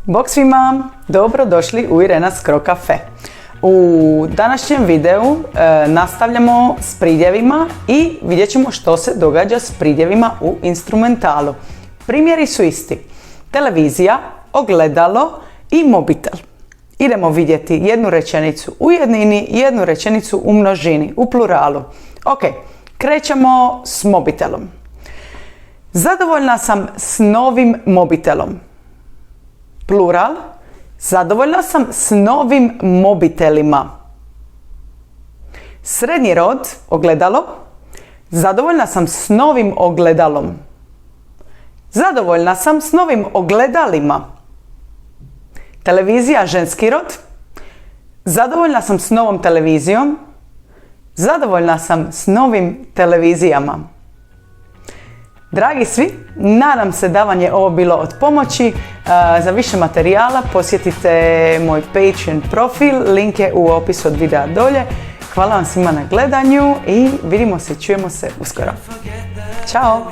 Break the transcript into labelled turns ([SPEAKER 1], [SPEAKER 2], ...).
[SPEAKER 1] Bog svima, dobro došli u Irena's Cro Cafe. U današnjem videu nastavljamo s pridjevima i vidjet ćemo što se događa s pridjevima u instrumentalu. Primjeri su isti. Televizija, ogledalo i mobitel. Idemo vidjeti jednu rečenicu u jednini, jednu rečenicu u množini, u pluralu. Ok, krećemo s mobitelom. Zadovoljna sam s novim mobitelom. Plural. Zadovoljna sam s novim mobitelima. Srednji rod, ogledalo. Zadovoljna sam s novim ogledalom. Zadovoljna sam s novim ogledalima. Televizija, ženski rod. Zadovoljna sam s novom televizijom. Zadovoljna sam s novim televizijama. Dragi svi, nadam se da vam je ovo bilo od pomoći. Za više materijala posjetite moj Patreon profil, link je u opisu od videa dolje. Hvala vam svima na gledanju i vidimo se i čujemo se uskoro. Ćao!